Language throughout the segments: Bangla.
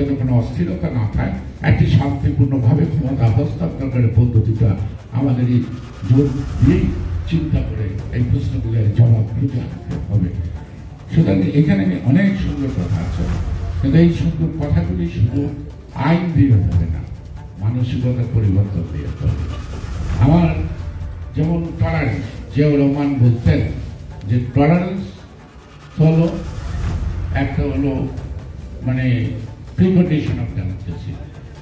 যেন কোনো অস্থিরতা না থাকে, একটি শান্তিপূর্ণভাবে ক্ষমতা হস্তান্তরের পদ্ধতিটা আমাদের এই জোর দিয়েই চিন্তা করে এই প্রশ্নগুলোর জবাব খুঁজে আনতে হবে। সুতরাং এখানে অনেক সুন্দর কথা আছে, কিন্তু এই সুন্দর কথাগুলি শুধু আইন দিয়ে হবে না, মানসিকতার পরিবর্তন দিয়ে হবে। আমার যেমন টলারেন্স, জিয়াউর রহমান বলতেন যে টলারেন্স হলো একটা হলো মানে প্রিকন্ডিশন অফ ডেমোক্রেসি,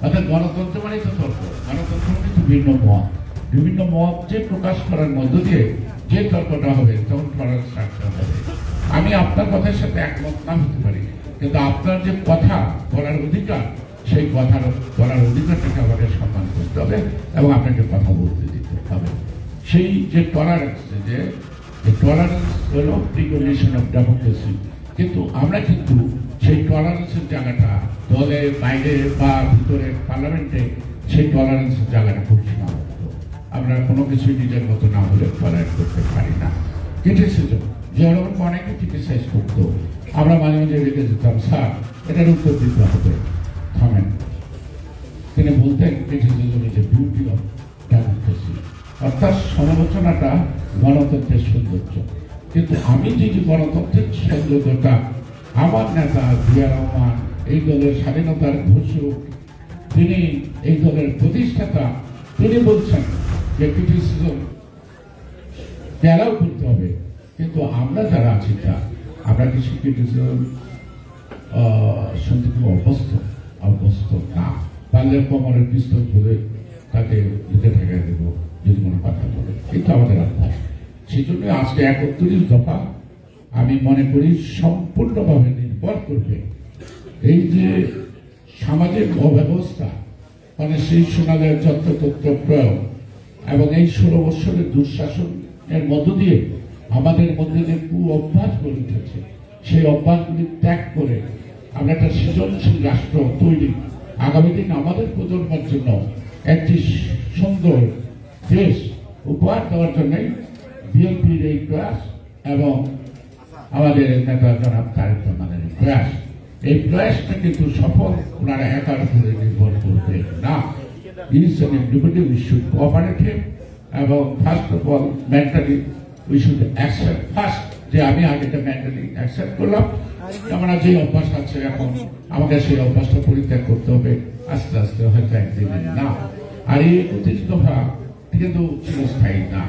অর্থাৎ গণতন্ত্র মানে তো তর্ক, গণতন্ত্র মানে তো বিভিন্ন মত যে প্রকাশ করার মধ্য দিয়ে যে তর্কটা হবে তখন টলারেন্স রাখতে হবে। আমি আপনার কথার সাথে একমত না হতে পারি, কিন্তু আপনার যে কথা বলার অধিকার, সেই কথার বলার অধিকারটাকে আমাদের সম্মান করতে হবে এবং আপনাকে কথা বলতে দিতে হবে। সেই যে টলারেন্স, যে টলারেন্স হলো প্রিকন্ডিশন অফ ডেমোক্রেসি, কিন্তু আমরা কিন্তু সেই টলারেন্সের জায়গাটা দলে বাইরে বা ভিতরে পার্লামেন্টে সেই টলারেন্সের জায়গাটা খুব সীমাবদ্ধ। আমরা কোনো কিছুই নিজের মতো না হলে টলারেট করতে পারি না। ক্রিটিসিজম, যেরকম অনেকে ক্রিটিসাইজ করতো, আমরা মাঝে মাঝে রেখে যেতাম, স্যার এটার উত্তর দিতে হবে, থামেন। তিনি বলতেন criticism is a beauty of democracy, অর্থাৎ সমালোচনাটা গণতন্ত্রের সৌন্দর্য। কিন্তু আমি যে গণতন্ত্রের সৌন্দর্যটা আমার নেতা জিয়া রহমান, এই দলের স্বাধীনতার ঘোষক, তিনি এই দলের প্রতিষ্ঠাতা, তিনি বলছেন যে ক্রিটিসিজম অ্যালাউ করতে হবে, কিন্তু আমরা যারা আছি আমরা কিছু ক্রিটিসিজম শুনতে খুব অভ্যস্ত না। পারলে কোমরের পিস্তল ধরে তাকে বুকে ঠেকাই দেবো যদি কোনো কথা বলে, কিন্তু আমাদের অভ্যাস। সেই জন্য আজকে 31 দফা আমি মনে করি সম্পূর্ণভাবে নির্ভর করবে এই যে সামাজিক অব্যবস্থা, মানে সেই সোনালের যত্রতত্র প্রয়োগ এবং এই 16 বছরের দুঃশাসনের মধ্য দিয়ে আমাদের মধ্যে যে অভ্যাস গড়ে উঠেছে, সেই অভ্যাসগুলি ত্যাগ করে আমরা একটা সৃজনশীল রাষ্ট্র তৈরি, আগামী দিন আমাদের প্রজন্মের জন্য একটি সুন্দর দেশ উপহার দেওয়ার জন্য বিএনপির এই প্রয়াস এবং আমাদের নেতা জনাব তারেক রহমানের প্রয়াস, এই প্রয়াসটা কিন্তু সফল ওনারা একার উপরে নির্ভর করবে না। Is an individual, we should cooperative এবং first of all mentally we should accept first, যে আমি আগেটা মেন্টালি অ্যাকসেপ্ট করলাম, আমরা যে অভ্যাস আছে এখন আমাকে সেই অভ্যাসটা পরিত্যাগ করতে হবে আস্তে আস্তে, হয়তো একদিন না। আর এই 31 দফা কিন্তু চিরস্থায়ী না।